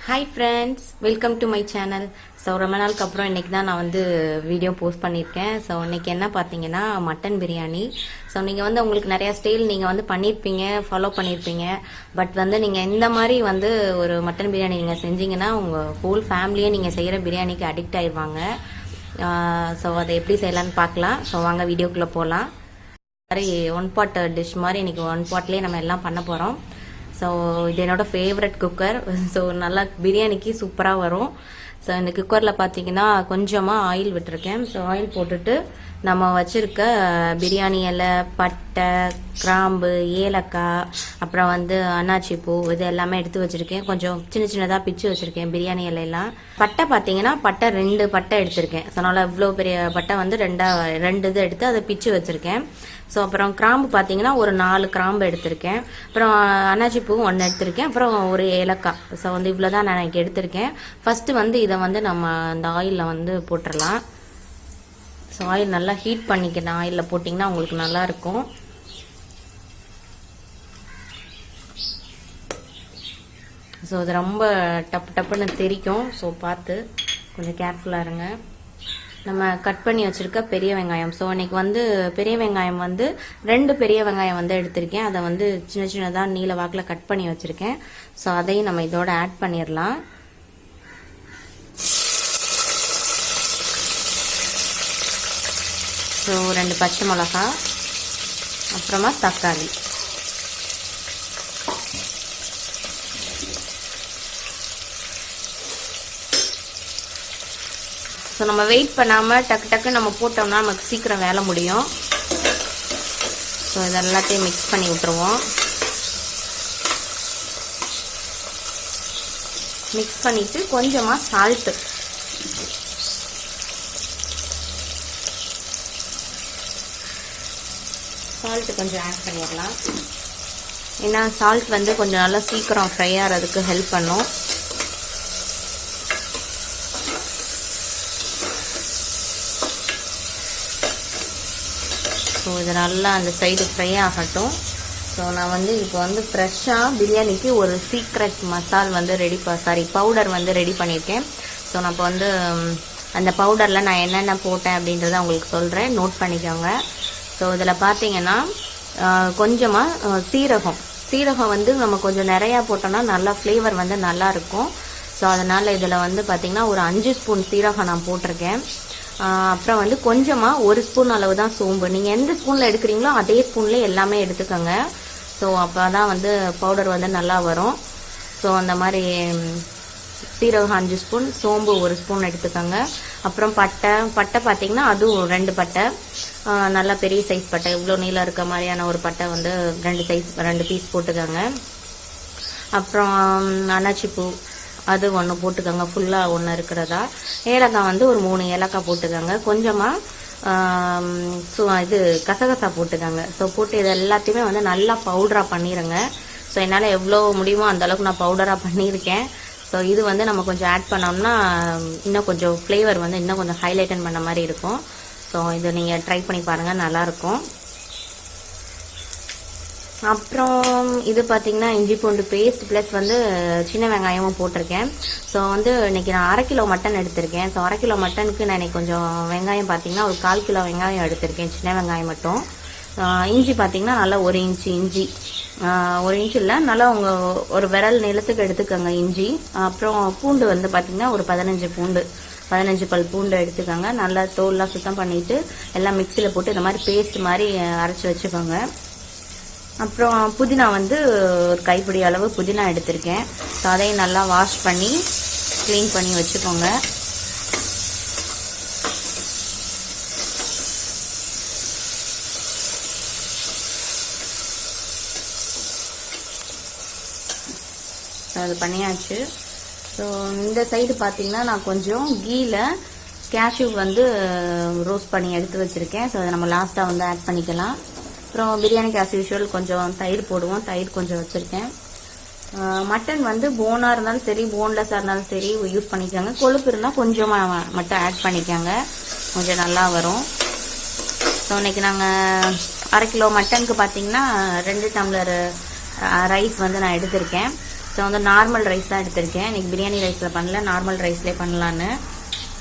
Hi friends, welcome to my channel. So ரொம்ப நாளுக்கு அப்புறம் இன்றைக்கி தான் நான் வந்து வீடியோ போஸ்ட் பண்ணியிருக்கேன். ஸோ இன்றைக்கி என்ன பார்த்தீங்கன்னா மட்டன் பிரியாணி. ஸோ நீங்கள் வந்து உங்களுக்கு நிறையா ஸ்டைல் நீங்கள் வந்து பண்ணியிருப்பீங்க, ஃபாலோ பண்ணியிருப்பீங்க. பட் வந்து நீங்கள் இந்த மாதிரி வந்து ஒரு மட்டன் பிரியாணி நீங்கள் செஞ்சீங்கன்னா உங்கள் ஹோல் ஃபேமிலியே நீங்கள் செய்கிற பிரியாணிக்கு அடிக்ட் ஆயிடுவாங்க. ஸோ அதை எப்படி செய்யலான்னு பார்க்கலாம். ஸோ வாங்க வீடியோக்குள்ளே போகலாம். மாதிரி ஒன் பாட் டிஷ் மாதிரி இன்றைக்கி ஒன் பாட்லேயே நம்ம எல்லாம் பண்ண போகிறோம். ஸோ இது என்னோடய ஃபேவரட் குக்கர். ஸோ நல்லா பிரியாணிக்கு சூப்பராக வரும். ஸோ இந்த குக்கரில் பார்த்தீங்கன்னா கொஞ்சமாக ஆயில் விட்டுருக்கேன். ஸோ ஆயில் போட்டுட்டு நம்ம வச்சுருக்க பிரியாணி இலை, பட்டை, கிராம்பு, ஏலக்காய், அப்புறம் வந்து அன்னாச்சி பூ இது எல்லாமே எடுத்து வச்சுருக்கேன். கொஞ்சம் சின்ன சின்னதாக பிச்சு வச்சுருக்கேன் பிரியாணி இலையெல்லாம். பட்டை பார்த்தீங்கன்னா பட்டை 2 பட்டை எடுத்திருக்கேன். ஸோ அதனால் இவ்வளோ பெரிய பட்டை வந்து 2 இது எடுத்து அதை பிச்சு வச்சுருக்கேன். ஸோ அப்புறம் கிராம்பு பார்த்தீங்கன்னா ஒரு 4 கிராம்பு எடுத்திருக்கேன். அப்புறம் அன்னாச்சி பூ 1 எடுத்திருக்கேன். அப்புறம் ஒரு ஏலக்காய். ஸோ வந்து இவ்வளோ தான் நான் எனக்கு எடுத்திருக்கேன். ஃபஸ்ட்டு வந்து இதை வந்து நம்ம அந்த ஆயிலில் வந்து போட்டுடலாம். ஸோ ஆயில் நல்லா ஹீட் பண்ணிக்கணும். ஆயிலில் போட்டிங்கன்னா உங்களுக்கு நல்லாயிருக்கும். ஸோ இது ரொம்ப டப்புன்னு தெரிக்கும். ஸோ பார்த்து கொஞ்சம் கேர்ஃபுல்லாக இருங்க. நம்ம கட் பண்ணி வச்சுருக்க பெரிய வெங்காயம். ஸோ இன்னைக்கு வந்து பெரிய வெங்காயம் வந்து 2 பெரிய வெங்காயம் வந்து எடுத்திருக்கேன். அதை வந்து சின்ன சின்னதாக நீல வாக்கில் கட் பண்ணி வச்சுருக்கேன். ஸோ அதையும் நம்ம இதோட ஆட் பண்ணிடலாம். ஸோ 2 பச்சை மிளகா, அப்புறமா தக்காளி. ஸோ நம்ம வெயிட் பண்ணாமல் டக்கு நம்ம போட்டோம்னா நமக்கு சீக்கிரம் வேலை முடியும். ஸோ இதெல்லாத்தையும் மிக்ஸ் பண்ணி விட்டுருவோம். மிக்ஸ் பண்ணிவிட்டு கொஞ்சமாக சால்ட்டு, கொஞ்சம் ஆட் பண்ணிடலாம். ஏன்னா சால்ட் வந்து கொஞ்சம் நல்லா சீக்கிரம் ஃப்ரை ஆகிறதுக்கு ஹெல்ப் பண்ணும். ஸோ இது நல்லா அந்த சைடு ஃப்ரை ஆகட்டும். ஸோ நான் வந்து இப்போ வந்து ஃப்ரெஷ்ஷாக பிரியாணிக்கு ஒரு சீக்ரெட் மசால் வந்து பவுடர் வந்து ரெடி பண்ணியிருக்கேன். ஸோ நான் இப்போ வந்து அந்த பவுடரில் நான் என்னென்ன போட்டேன் அப்படின்றத உங்களுக்கு சொல்கிறேன், நோட் பண்ணிக்கோங்க. ஸோ இதில் பார்த்தீங்கன்னா கொஞ்சமாக சீரகம் வந்து நம்ம கொஞ்சம் நிறையா போட்டோம்னா நல்லா ஃப்ளேவர் வந்து நல்லாயிருக்கும். ஸோ அதனால் இதில் வந்து பார்த்திங்கன்னா ஒரு 5 ஸ்பூன் சீரகம் நான் போட்டிருக்கேன். அப்புறம் வந்து கொஞ்சமாக 1 ஸ்பூன் அளவு தான் சோம்பு. நீங்கள் எந்த ஸ்பூனில் எடுக்கிறீங்களோ அதே ஸ்பூன்லேயே எல்லாமே எடுத்துக்கோங்க. ஸோ அப்போ தான் வந்து பவுடர் வந்து நல்லா வரும். ஸோ அந்த மாதிரி சீரகம் 5 ஸ்பூன், சோம்பு 1 ஸ்பூன் எடுத்துக்கோங்க. அப்புறம் பட்டை பார்த்தீங்கன்னா அதுவும் 2 பட்டை, நல்லா பெரிய சைஸ் பட்டை, இவ்வளோ நீளம் இருக்க மாதிரியான ஒரு பட்டை வந்து 2 பீஸ் போட்டுக்கோங்க. அப்புறம் அன்னாச்சி பூ அது 1 போட்டுக்கோங்க, ஃபுல்லாக 1 இருக்கிறதா. ஏலக்காய் வந்து ஒரு 3 ஏலக்காய் போட்டுக்கோங்க. கொஞ்சமாக இது கசகசா போட்டுக்கோங்க. ஸோ போட்டு இது எல்லாத்தையுமே வந்து நல்லா பவுடராக பண்ணிடுங்க. ஸோ என்னால் எவ்வளோ முடியுமோ அந்தளவுக்கு நான் பவுடராக பண்ணியிருக்கேன். ஸோ இது வந்து நம்ம கொஞ்சம் ஆட் பண்ணோம்னா இன்னும் கொஞ்சம் ஃப்ளேவர் வந்து இன்னும் கொஞ்சம் ஹைலைட்டன் பண்ண மாதிரி இருக்கும். ஸோ இதை நீங்கள் ட்ரை பண்ணி பாருங்கள், நல்லாயிருக்கும். அப்புறம் இது பார்த்திங்கன்னா இஞ்சி பூண்டு பேஸ்ட் ப்ளஸ் வந்து சின்ன வெங்காயமும் போட்டிருக்கேன். ஸோ வந்து இன்றைக்கி நான் 1/2 கிலோ மட்டன் எடுத்திருக்கேன். ஸோ 1/2 கிலோ மட்டனுக்கு நான் இன்றைக்கி கொஞ்சம் வெங்காயம் பார்த்திங்கன்னா ஒரு 1/4 கிலோ வெங்காயம் எடுத்திருக்கேன், சின்ன வெங்காயம் மட்டும். இஞ்சி பார்த்திங்கன்னா நல்லா 1 இன்ச்சு இஞ்சி, 1 இன்ச்சு இல்லை, நல்லா உங்கள் ஒரு விரல் நிலத்துக்கு எடுத்துக்கோங்க இஞ்சி. அப்புறம் பூண்டு வந்து பார்த்திங்கன்னா ஒரு 15 பல் பூண்டு எடுத்துக்கோங்க. நல்லா தோல்லாம் சுத்தம் பண்ணிவிட்டு எல்லாம் மிக்சியில் போட்டு இந்த மாதிரி பேஸ்ட் மாதிரி அரைச்சி வச்சுக்கோங்க. அப்புறம் புதினா வந்து ஒரு கைப்பிடி அளவு புதினா எடுத்திருக்கேன். ஸோ அதையும் நல்லா வாஷ் பண்ணி க்ளீன் பண்ணி வச்சுக்கோங்க. அது பண்ணியாச்சு. ஸோ இந்த சைடு பார்த்தீங்கன்னா நான் கொஞ்சம் கீல கேஷ்யூ வந்து ரோஸ்ட் பண்ணி எடுத்து வச்சுருக்கேன். ஸோ அதை நம்ம லாஸ்ட்டாக வந்து ஆட் பண்ணிக்கலாம். அப்புறம் பிரியாணிக்கு ஆஸ் யூஷுவல் கொஞ்சம் தயிர் போடுவோம், தயிர் கொஞ்சம் வச்சுருக்கேன். மட்டன் வந்து போனாக இருந்தாலும் சரி, போன்லெஸ்ஸாக இருந்தாலும் சரி யூஸ் பண்ணிக்கோங்க. கொழுப்பு இருந்தால் கொஞ்சமாக மட்டும் ஆட் பண்ணிக்கோங்க, கொஞ்சம் நல்லா வரும். ஸோ இன்றைக்கி நாங்கள் 1/2 கிலோ மட்டனுக்கு பார்த்தீங்கன்னா 2 டம்ளர் ரைஸ் வந்து நான் எடுத்திருக்கேன். ஸோ வந்து நார்மல் ரைஸ் தான் எடுத்திருக்கேன். இன்னைக்கு பிரியாணி ரைஸில் பண்ணல, நார்மல் ரைஸ்லேயே பண்ணலான்னு.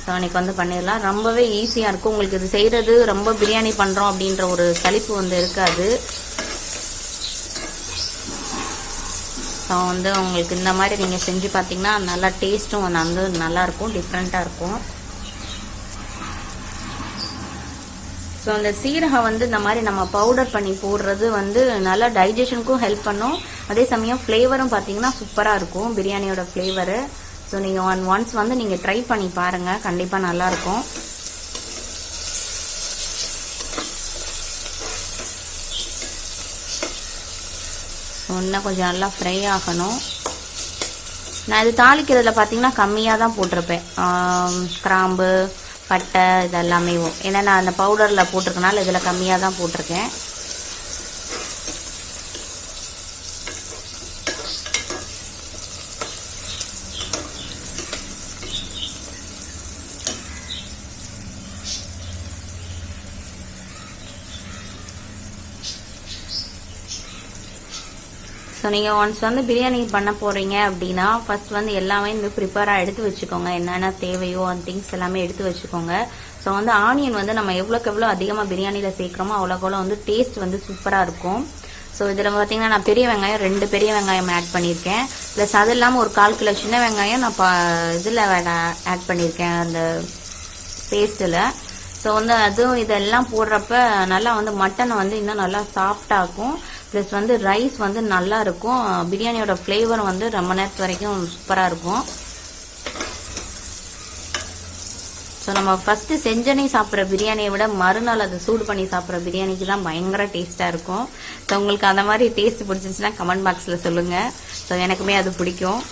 ஸோ இன்னைக்கு வந்து பண்ணிடலாம். ரொம்பவே ஈஸியாக இருக்கும். உங்களுக்கு இது செய்கிறது ரொம்ப பிரியாணி பண்ணுறோம் அப்படின்ற ஒரு சலிப்பு வந்து இருக்காது. ஸோ வந்து உங்களுக்கு இந்த மாதிரி நீங்கள் செஞ்சு பார்த்தீங்கன்னா நல்லா டேஸ்ட்டும் வந்து நல்லாயிருக்கும், டிஃப்ரெண்ட்டாக இருக்கும். ஸோ அந்த சீரகம் வந்து இந்த மாதிரி நம்ம பவுடர் பண்ணி போடுறது வந்து நல்லா டைஜஷனுக்கும் ஹெல்ப் பண்ணும். அதே சமயம் ஃப்ளேவரும் பார்த்தீங்கன்னா சூப்பராக இருக்கும், பிரியாணியோட ஃப்ளேவரு. ஸோ நீங்கள் ஒன்ஸ் வந்து நீங்கள் ட்ரை பண்ணி பாருங்கள், கண்டிப்பாக நல்லாயிருக்கும். இன்னும் கொஞ்சம் நல்லா ஃப்ரை ஆகணும். நான் இது தாளிக்கிறதுல பார்த்தீங்கன்னா கம்மியாக தான் போட்டிருப்பேன், கிராம்பு பட்டை இதெல்லாமே. ஏன்னா நான் அந்த பவுடரில் போட்டிருக்கனால இதில் கம்மியாக தான் போட்டிருக்கேன். ஸோ நீங்கள் ஒன்ஸ் வந்து பிரியாணி பண்ண போகிறீங்க அப்படின்னா ஃபர்ஸ்ட் வந்து எல்லாமே இந்த ப்ரிப்பேராக எடுத்து வச்சுக்கோங்க. என்னென்ன தேவையோ அந்த திங்ஸ் எல்லாமே எடுத்து வச்சுக்கோங்க. ஸோ வந்து ஆனியன் வந்து நம்ம எவ்வளோக்கு எவ்வளோ அதிகமாக பிரியாணியில் சேர்க்குறோமோ அவ்வளோக்கு அவ்வளோ வந்து டேஸ்ட் வந்து சூப்பராக இருக்கும். ஸோ இதில் பார்த்தீங்கன்னா நான் பெரிய வெங்காயம் 2 பெரிய வெங்காயம் ஆட் பண்ணியிருக்கேன். ப்ளஸ் அது இல்லாமல் ஒரு 1/4 கிலோ சின்ன வெங்காயம் நான் இதில் ஆட் பண்ணியிருக்கேன், அந்த பேஸ்ட்டில். ஸோ வந்து அதுவும் இதெல்லாம் போடுறப்ப நல்லா வந்து மட்டனை வந்து இன்னும் நல்லா சாஃப்டாகும். ப்ளஸ் வந்து ரைஸ் வந்து நல்லா இருக்கும். பிரியாணியோட ஃப்ளேவரும் வந்து ரொம்ப நேரத்து வரைக்கும் சூப்பராக இருக்கும். ஸோ நம்ம ஃபஸ்ட்டு செஞ்சனே சாப்பிட்ற பிரியாணியை விட மறுநாள் அதை சூடு பண்ணி சாப்பிட்ற பிரியாணிக்கு தான் பயங்கர டேஸ்ட்டாக இருக்கும். ஸோ உங்களுக்கு அந்த மாதிரி டேஸ்ட் பிடிச்சிருந்துச்சுன்னா கமெண்ட் பாக்ஸில் சொல்லுங்கள். ஸோ எனக்குமே அது பிடிக்கும்.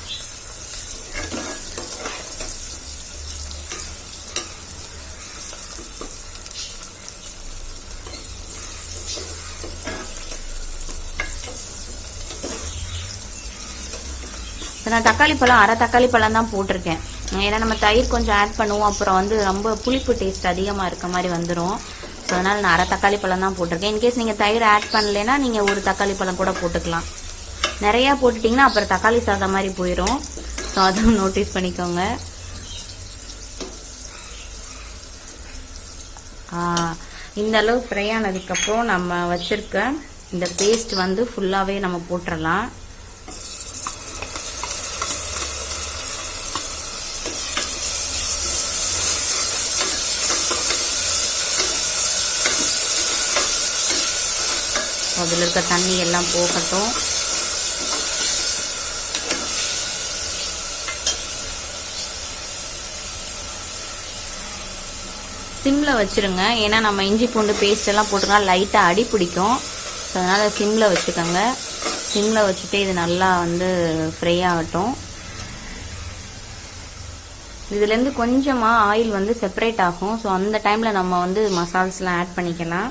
நான் தக்காளி பழம் 1/2 தக்காளி பழம் தான் போட்டிருக்கேன். ஏன்னா நம்ம தயிர் கொஞ்சம் ஆட் பண்ணுவோம், அப்புறம் வந்து ரொம்ப புளிப்பு டேஸ்ட் அதிகமாக இருக்க மாதிரி வந்துடும். ஸோ அதனால் நான் 1/2 தக்காளி பழம் தான் போட்டிருக்கேன். இன்கேஸ் நீங்கள் தயிர் ஆட் பண்ணலைன்னா நீங்கள் 1 தக்காளி பழம் கூட போட்டுக்கலாம். நிறையா போட்டுட்டிங்கன்னா அப்புறம் தக்காளி சாதம் மாதிரி போயிடும். ஸோ அதுவும் நோட்டீஸ் பண்ணிக்கோங்க. இந்த அளவு ஃப்ரை ஆனதுக்கப்புறம் நம்ம வச்சுருக்க இந்த பேஸ்ட் வந்து ஃபுல்லாகவே நம்ம போட்டுடலாம். அதில் இருக்க தண்ணி எல்லாம் போகட்டும். சிம்மில் வச்சுருங்க. ஏன்னா நம்ம இஞ்சி பூண்டு பேஸ்ட் எல்லாம் போட்டுக்கலாம், லைட்டாக அடி பிடிக்கும். ஸோ அதனால் சிம்மில் வச்சுக்கோங்க. சிம்மில் வச்சுட்டு இது நல்லா வந்து ஃப்ரை ஆகட்டும். இதுலேருந்து கொஞ்சமாக ஆயில் வந்து செப்பரேட் ஆகும். ஸோ அந்த டைமில் நம்ம வந்து மசால்ஸ்லாம் ஆட் பண்ணிக்கலாம்.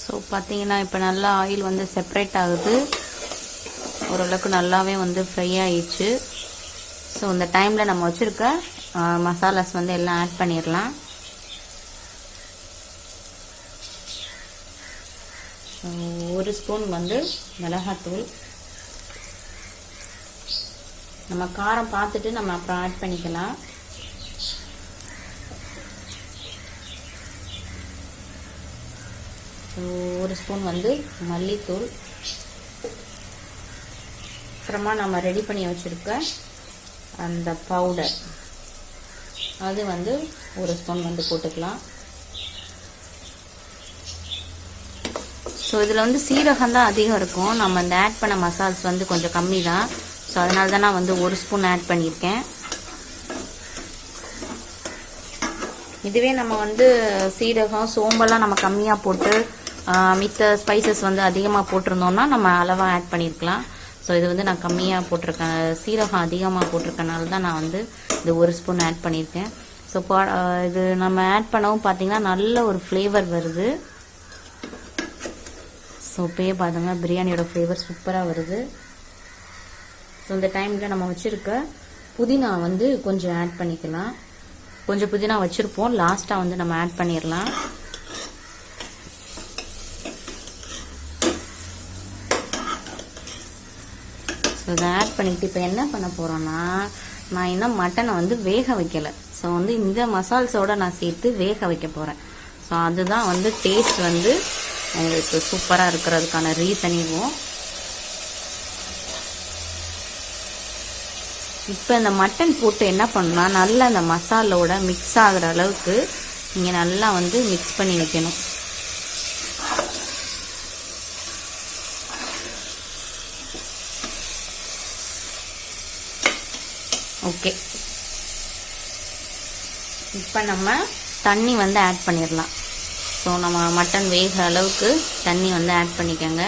ஸோ பார்த்தீங்கன்னா இப்போ நல்லா ஆயில் வந்து செப்பரேட் ஆகுது. ஓரளவுக்கு நல்லாவே வந்து ஃப்ரை ஆயிடுச்சு. ஸோ இந்த டைமில் நம்ம வச்சுருக்க மசாலாஸ் வந்து எல்லாம் ஆட் பண்ணிடலாம். ஒரு ஸ்பூன் வந்து மிளகாத்தூள். நம்ம காரம் பார்த்துட்டு நம்ம அப்புறம் ஆட் பண்ணிக்கலாம். ஒரு ஸ்பூன் வந்து மல்லித்தூள். அப்புறமா நம்ம ரெடி பண்ணி வச்சுருக்க அந்த பவுடர் அது வந்து ஒரு ஸ்பூன் வந்து போட்டுக்கலாம். ஸோ இதில் வந்து சீரகம் தான் அதிகம் இருக்கும். நம்ம இந்த ஆட் பண்ண மசால்ஸ் வந்து கொஞ்சம் கம்மி தான். ஸோ அதனால தான் நான் வந்து ஒரு ஸ்பூன் ஆட் பண்ணியிருக்கேன். இதுவே நம்ம வந்து சீரகம் சோம்பெல்லாம் நம்ம கம்மியாக போட்டு மித்த ஸ்பைசஸ் வந்து அதிகமாக போட்டிருந்தோம்னா நம்ம அளவாக ஆட் பண்ணியிருக்கலாம். ஸோ இது வந்து நான் கம்மியாக போட்டிருக்கேன், சீரகம் அதிகமாக போட்டிருக்கனால தான் நான் வந்து இது ஒரு ஸ்பூன் ஆட் பண்ணியிருக்கேன். ஸோ இது நம்ம ஆட் பண்ணவும் பார்த்தீங்கன்னா நல்ல ஒரு ஃப்ளேவர் வருது. ஸோ இப்போயே பாருங்க பிரியாணியோட ஃப்ளேவர் சூப்பராக வருது. ஸோ இந்த டைமில் நம்ம வச்சுருக்க புதினா வந்து கொஞ்சம் ஆட் பண்ணிக்கலாம். கொஞ்சம் புதினா வச்சுருப்போம், லாஸ்ட்டாக வந்து நம்ம ஆட் பண்ணிடலாம். இதை ஆட் பண்ணிட்டு இப்போ என்ன பண்ண போகிறோன்னா, நான் இன்னும் மட்டனை வந்து வேக வைக்கலை. ஸோ வந்து இந்த மசால்ஸோடு நான் சேர்த்து வேக வைக்க போகிறேன். ஸோ அதுதான் வந்து டேஸ்ட் வந்து உங்களுக்கு சூப்பராக இருக்கிறதுக்கான ரீசனிங்கும். இப்போ இந்த மட்டன் போட்டு என்ன பண்ணலாம், நல்லா அந்த மசாலோட மிக்ஸ் ஆகிற அளவுக்கு நீங்கள் நல்லா வந்து மிக்ஸ் பண்ணி வைக்கணும். ஓகே, இப்போ நம்ம தண்ணி வந்து ஆட் பண்ணிடலாம். ஸோ நம்ம மட்டன் வேகிற அளவுக்கு தண்ணி வந்து ஆட் பண்ணிக்கோங்க.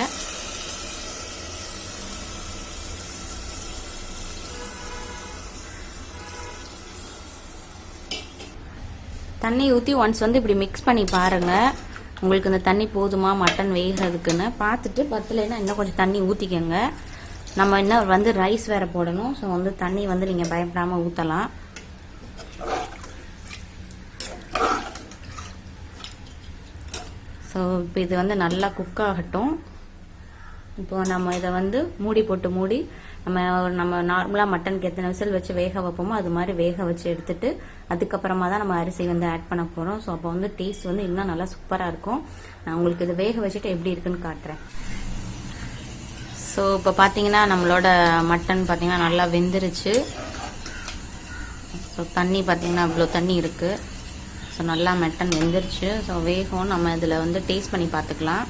தண்ணி ஊற்றி ஒன்ஸ் வந்து இப்படி மிக்ஸ் பண்ணி பாருங்கள், உங்களுக்கு இந்த தண்ணி போதுமா மட்டன் வேகிறதுக்குன்னு பார்த்துட்டு பத்தலைன்னா இன்னும் கொஞ்சம் தண்ணி ஊற்றிக்கோங்க. நம்ம இன்னும் வந்து ரைஸ் வேறு போடணும். ஸோ வந்து தண்ணி வந்து நீங்கள் பயப்படாமல் ஊற்றலாம். ஸோ இப்போ இது வந்து நல்லா குக் ஆகட்டும். இப்போ நம்ம இதை வந்து மூடி போட்டு மூடி நம்ம நார்மலாக மட்டனுக்கு எத்தனை விசில் வச்சு வேக வைப்போமோ அது மாதிரி வேக வச்சு எடுத்துட்டு அதுக்கப்புறமா தான் நம்ம அரிசி வந்து ஆட் பண்ண போகிறோம். ஸோ அப்போ வந்து டேஸ்ட் வந்து இன்னும் நல்லா சூப்பராக இருக்கும். நான் உங்களுக்கு இதை வேக வச்சுட்டு எப்படி இருக்குன்னு காட்டுறேன். ஸோ இப்போ பார்த்தீங்கன்னா நம்மளோட மட்டன் பார்த்தீங்கன்னா நல்லா வெந்துருச்சு. ஸோ தண்ணி பார்த்தீங்கன்னா இவ்வளோ தண்ணி இருக்குது. ஸோ நல்லா மட்டன் வெந்துருச்சு. ஸோ வேகம் நம்ம இதில் வந்து டேஸ்ட் பண்ணி பார்த்துக்கலாம்.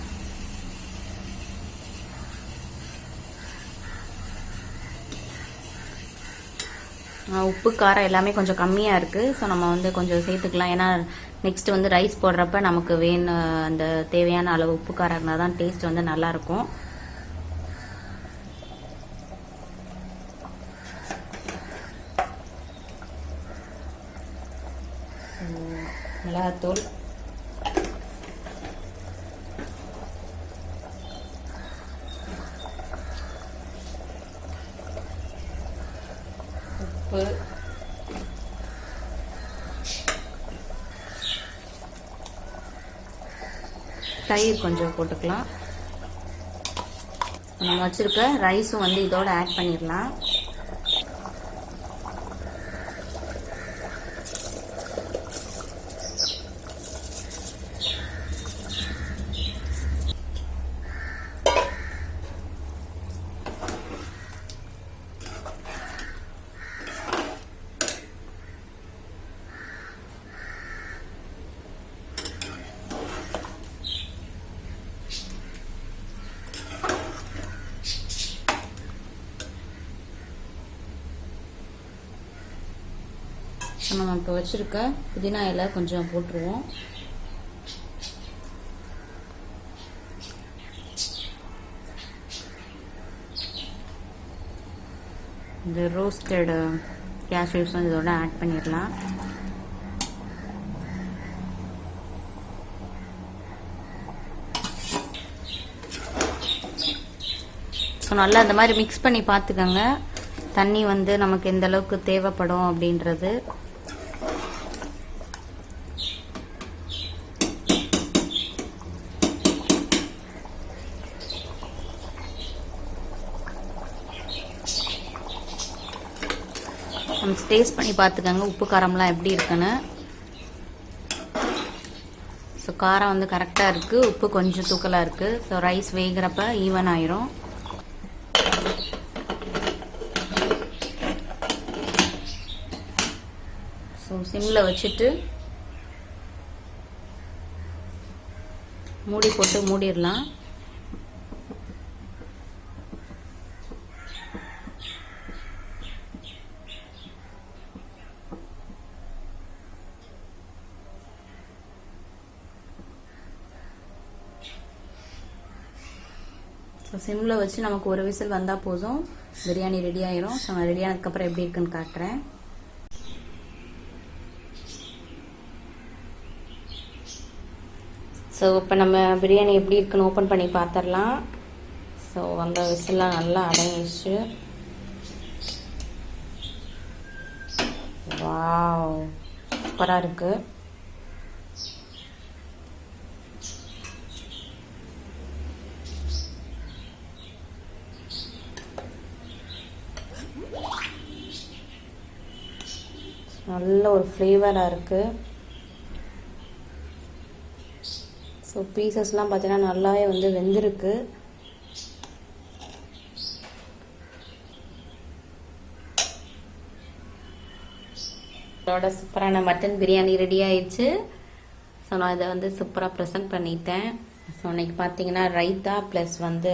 உப்பு காரம் எல்லாமே கொஞ்சம் கம்மியாக இருக்குது. ஸோ நம்ம வந்து கொஞ்சம் சேர்த்துக்கலாம். ஏன்னா நெக்ஸ்ட் வந்து ரைஸ் போடுறப்ப நமக்கு வேணும் அந்த தேவையான அளவு உப்பு காரம் இருந்தால் தான் டேஸ்ட் வந்து நல்லாயிருக்கும். மிளகாத்தூள், உப்பு, தயிர் கொஞ்சம் போட்டுக்கலாம். நம்ம வச்சிருக்க ரைஸும் வந்து இதோட ஆட் பண்ணிடலாம். நம்ம இப்போ வச்சிருக்க புதினா இலை கொஞ்சம் போட்டுருவோம். இந்த ரோஸ்டட் கேஷ்யூஸ் வந்து இதோட ஆட் பண்ணிடலாம். ஸோ நல்லா இந்த மாதிரி மிக்ஸ் பண்ணி பார்த்துக்கோங்க, தண்ணி வந்து நமக்கு எந்த அளவுக்கு தேவைப்படும் அப்படின்றது. நம்ம டேஸ்ட் பண்ணி பார்த்துக்கோங்க உப்பு காரம்லாம் எப்படி இருக்குன்னு. ஸோ காரம் வந்து கரெக்டாக இருக்குது, உப்பு கொஞ்சம் தூக்கலாக இருக்குது. ஸோ ரைஸ் வேகிறப்ப ஈவன் ஆயிரும். ஸோ சிம்மில் வச்சுட்டு மூடி போட்டு மூடிடலாம். ஸோ சிம்மில் வச்சு நமக்கு ஒரு விசில் வந்தால் போதும், பிரியாணி ரெடி ஆயிரும். ஸோ நான் ரெடி ஆனதுக்கப்புறம் எப்படி இருக்குன்னு காட்டுறேன். ஸோ இப்போ நம்ம பிரியாணி எப்படி இருக்குன்னு ஓப்பன் பண்ணி பார்த்துடலாம். ஸோ அந்த விசில்லாம் நல்லா அடங்கிடுச்சு. வாவ், சூப்பராக இருக்குது. நல்ல ஒரு ஃப்ளேவராக இருக்குது. ஸோ பீசஸ்லாம் பார்த்தீங்கன்னா நல்லாவே வந்து வெந்திருக்கு. இதோட சூப்பரான மட்டன் பிரியாணி ரெடி ஆயிடுச்சு. ஸோ நான் இதை வந்து சூப்பராக ப்ரெசென்ட் பண்ணிட்டேன். ஸோ இன்னைக்கு பார்த்தீங்கன்னா ரைத்தா ப்ளஸ் வந்து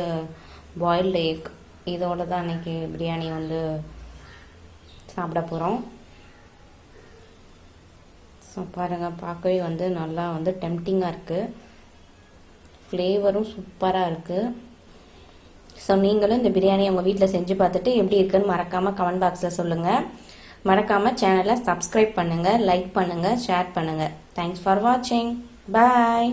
பாயில்டு எக் இதோட தான் இன்னைக்கு பிரியாணி வந்து சாப்பிட போகிறோம். ஸோ பாருங்கள், பார்க்கவே வந்து நல்லா வந்து டெம்டிங்காக இருக்குது. ஃப்ளேவரும் சூப்பராக இருக்குது. ஸோ நீங்களும் இந்த பிரியாணி உங்கள் வீட்டில் செஞ்சு பார்த்துட்டு எப்படி இருக்குன்னு மறக்காமல் கமெண்ட் பாக்ஸில் சொல்லுங்கள். மறக்காமல் சேனலை சப்ஸ்கிரைப் பண்ணுங்கள், லைக் பண்ணுங்கள், ஷேர் பண்ணுங்கள். தேங்க்ஸ் ஃபார் வாட்சிங். பாய்.